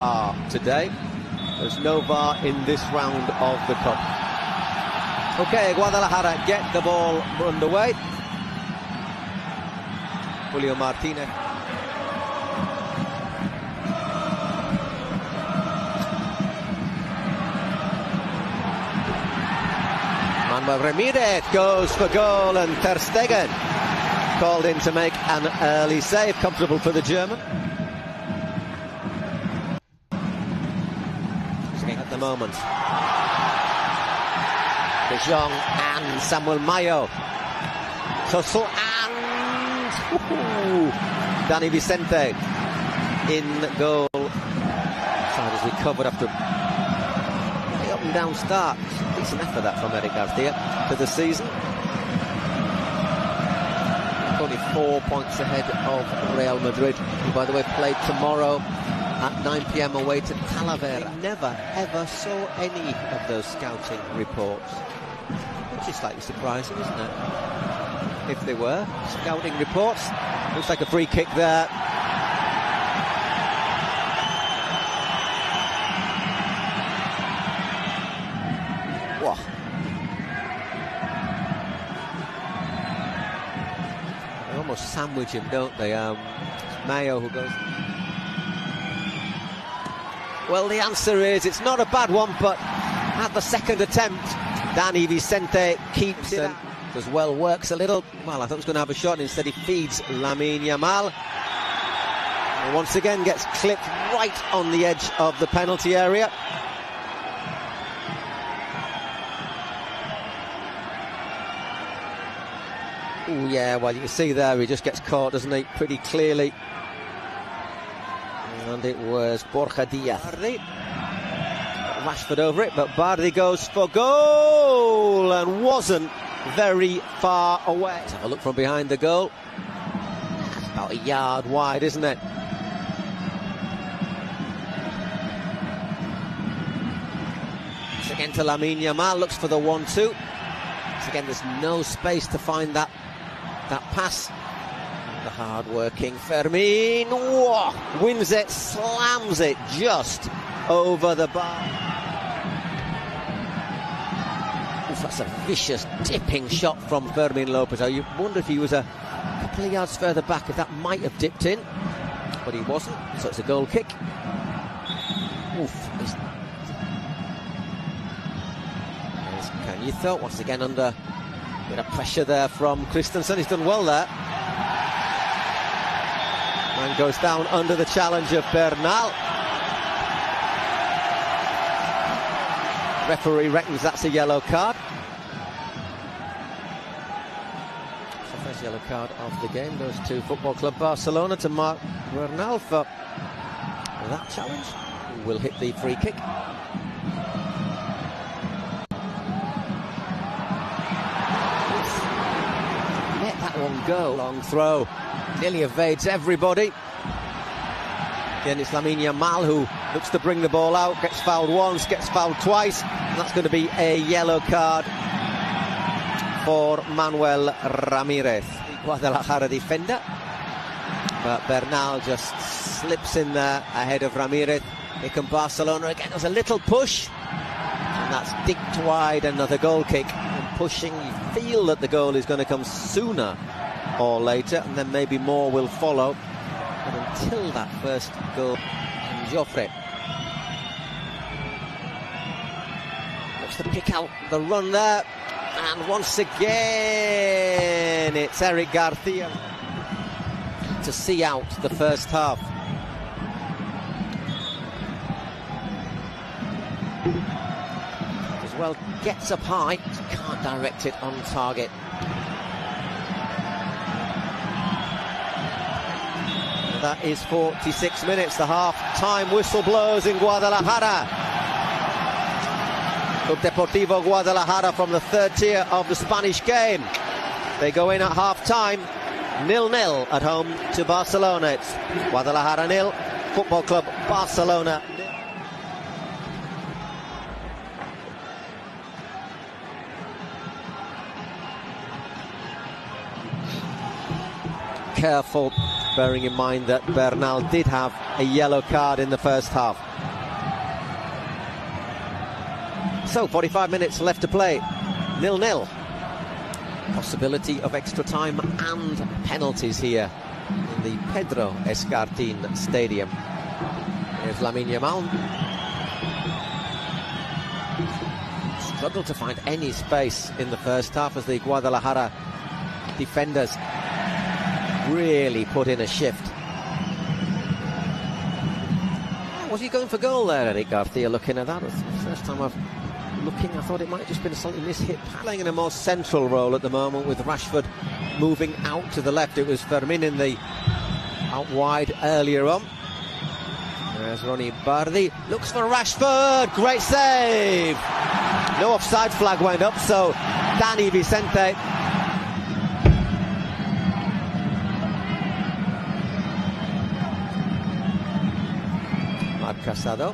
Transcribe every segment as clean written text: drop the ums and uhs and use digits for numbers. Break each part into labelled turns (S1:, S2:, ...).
S1: Today. There's no VAR in this round of the Cup. Okay, Guadalajara get the ball underway. Julio Martinez. Manuel Ramirez goes for goal, and Ter Stegen called in to make an early save. Comfortable for the German. At the moment, De Jong and Samuel Mayo. Tussle and Dani Vicente in goal. Side has recovered after the up and down start. Decent effort that from Eric Garcia to the season. Only 4 points ahead of Real Madrid, who by the way played tomorrow at 9 p.m. away to Talavera. I never ever saw any of those scouting reports, which is slightly surprising, isn't it? If they were scouting reports. Looks like a free kick there. Whoa. They almost sandwich him, don't they? Mayo who goes... Well, the answer is it's not a bad one, but at the second attempt, Dani Vicente keeps it as well, works a little. Well, I thought he was going to have a shot, and instead he feeds Lamine Yamal. And once again gets clipped right on the edge of the penalty area. Oh yeah, well you can see there he just gets caught, doesn't he, pretty clearly. And it was Borja Diaz. Rashford over it, but Bardi goes for goal and wasn't very far away. Let's have a look from behind the goal. That's about a yard wide, isn't it? It's again to Lamine Yamal, looks for the 1-2. It's again, there's no space to find that pass. The hard-working Fermin wins it, slams it just over the bar. Oof, that's a vicious tipping shot from Fermin Lopez. You wonder if he was a couple of yards further back, if that might have dipped in, but he wasn't, so it's a goal kick. Oof. Can you thought once again under a bit of pressure there from Christensen. He's done well there. And goes down under the challenge of Bernal. Referee reckons that's a yellow card. So first yellow card of the game goes to Football Club Barcelona, to Marc Bernal for that challenge. Who will hit the free kick. Let that one go. Long throw. Nearly evades everybody. Again, it's Lamine Yamal who looks to bring the ball out, gets fouled once, gets fouled twice, and that's going to be a yellow card for Manuel Ramirez, the Guadalajara defender. But Bernal just slips in there ahead of Ramirez. Here come Barcelona again. There's a little push, and that's dipped wide. Another goal kick. And pushing, you feel that the goal is going to come sooner or later, and then maybe more will follow. But until that first goal, Joffre looks to pick out the run there, and once again it's Eric Garcia to see out the first half. As well, gets up high, can't direct it on target. That is 46 minutes. The half-time whistle blows in Guadalajara. Club Deportivo Guadalajara from the third tier of the Spanish game. They go in at half-time, 0-0 at home to Barcelona. It's Guadalajara 0, Football Club Barcelona 0. Careful bearing in mind that Bernal did have a yellow card in the first half. So 45 minutes left to play, 0-0. Possibility of extra time and penalties here in the Pedro Escartin Stadium. Here's Lamine Yamal. Struggled to find any space in the first half as the Guadalajara defenders really put in a shift. Was he going for goal there, Eric Garcia, looking at that? It's the first time I've looking, I thought it might have just been a slightly mishit. Playing in a more central role at the moment with Rashford moving out to the left. It was Fermin in the out wide earlier on. There's Ronnie Bardi, looks for Rashford, great save! No offside flag went up, so Dani Vicente Marc Casado.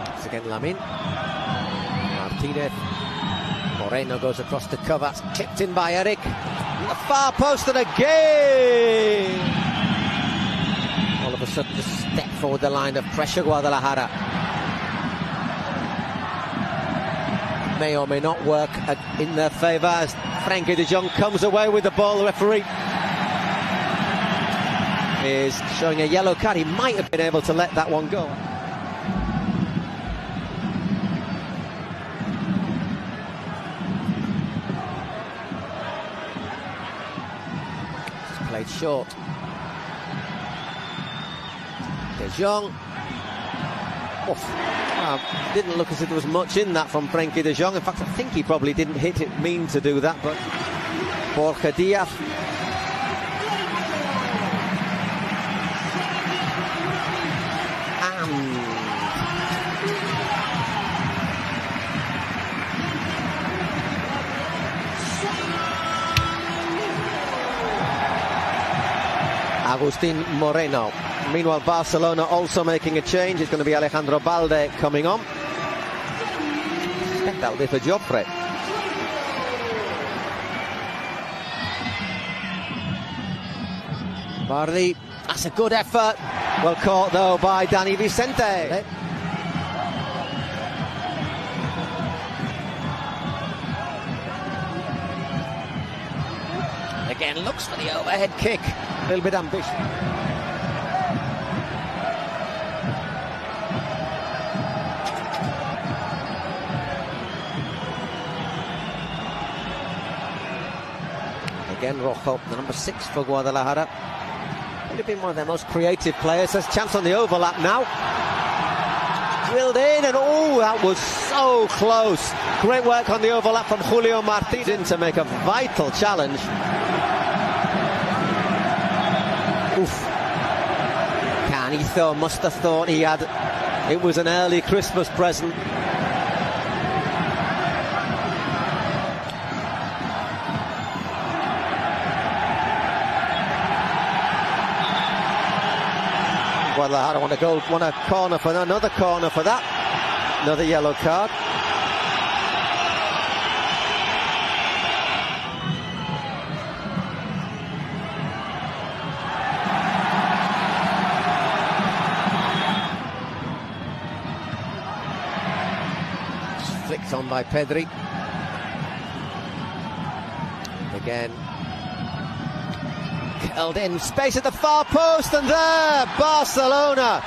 S1: Once again Lamine. Martinez. Moreno goes across to cover, clipped in by Eric. The far post and again! All of a sudden just step forward the line of pressure, Guadalajara. May or may not work in their favour as Frenkie de Jong comes away with the ball. The referee is showing a yellow card. He might have been able to let that one go. Just played short. De Jong. Didn't look as if there was much in that from Frenkie de Jong. In fact, I think he probably didn't hit it mean to do that, but Borja Diaz. Agustin Moreno. Meanwhile, Barcelona also making a change. It's going to be Alejandro Balde coming on. I suspect that'll be for Joffre. Bardi, that's a good effort. Well caught though by Dani Vicente. Again, looks for the overhead kick. A little bit ambitious. Again, Rojo, the number 6 for Guadalajara. Would have been one of their most creative players. There's a chance on the overlap now. Drilled in, and oh, that was so close. Great work on the overlap from Julio Martinez in to make a vital challenge. Oof. Canito must have thought it was an early Christmas present. Guadalajara want a corner for another corner for that. Another yellow card. Flicked on by Pedri. Again. Held in, space at the far post, and there Barcelona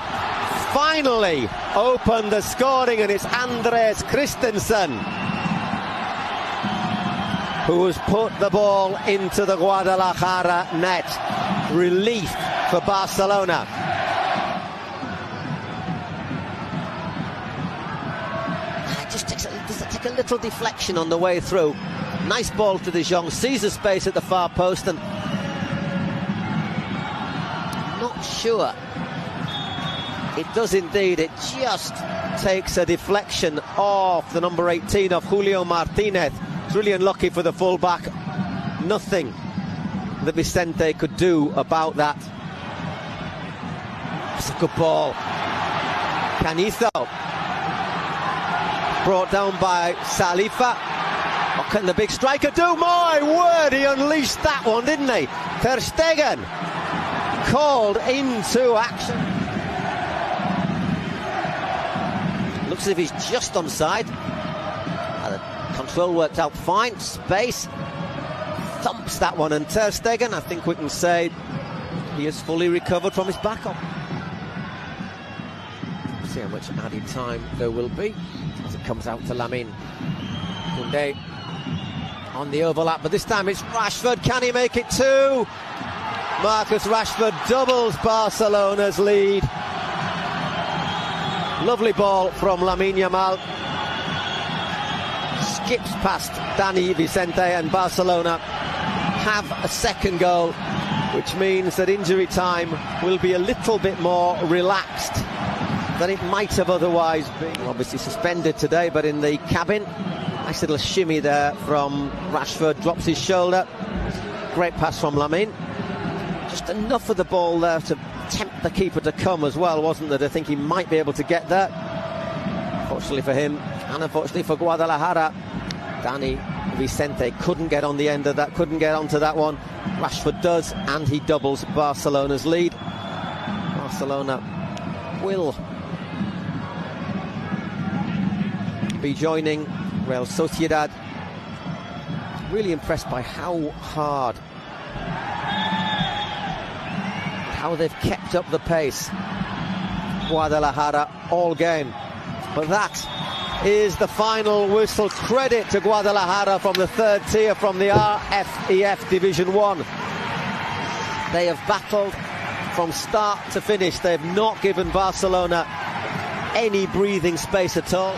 S1: finally opened the scoring, and it's Andres Christensen who has put the ball into the Guadalajara net. Relief for Barcelona. Just takes a little deflection on the way through. Nice ball to De Jong, sees the space at the far post, and not sure. It does indeed. It just takes a deflection off the number 18 of Julio Martinez. It's really unlucky for the fullback. Nothing that Vicente could do about that. It's a good ball. Canito. Brought down by Salifa. What can the big striker do? My word, he unleashed that one, didn't he? Ter Stegen called into action. Looks as if he's just onside. The control worked out fine. Space. Thumps that one, and Ter Stegen, I think we can say he has fully recovered from his back-up. See how much added time there will be as it comes out to Lamine. Koundé on the overlap, but this time it's Rashford. Can he make it two? Marcus Rashford doubles Barcelona's lead. Lovely ball from Lamine Yamal. Skips past Dani Vicente, and Barcelona have a second goal, which means that injury time will be a little bit more relaxed than it might have otherwise been. Obviously suspended today, but in the cabin, nice little shimmy there from Rashford, drops his shoulder. Great pass from Lamine. Just enough of the ball there to tempt the keeper to come as well, wasn't there? I think he might be able to get there. Fortunately for him, and unfortunately for Guadalajara, Dani Vicente couldn't get on the end of that, couldn't get onto that one. Rashford does, and he doubles Barcelona's lead. Barcelona will be joining Real Sociedad. Really impressed by how hard, how they've kept up the pace, Guadalajara, all game. But that is the final whistle. Credit to Guadalajara from the third tier, from the RFEF Division 1. They have battled from start to finish. They have not given Barcelona any breathing space at all.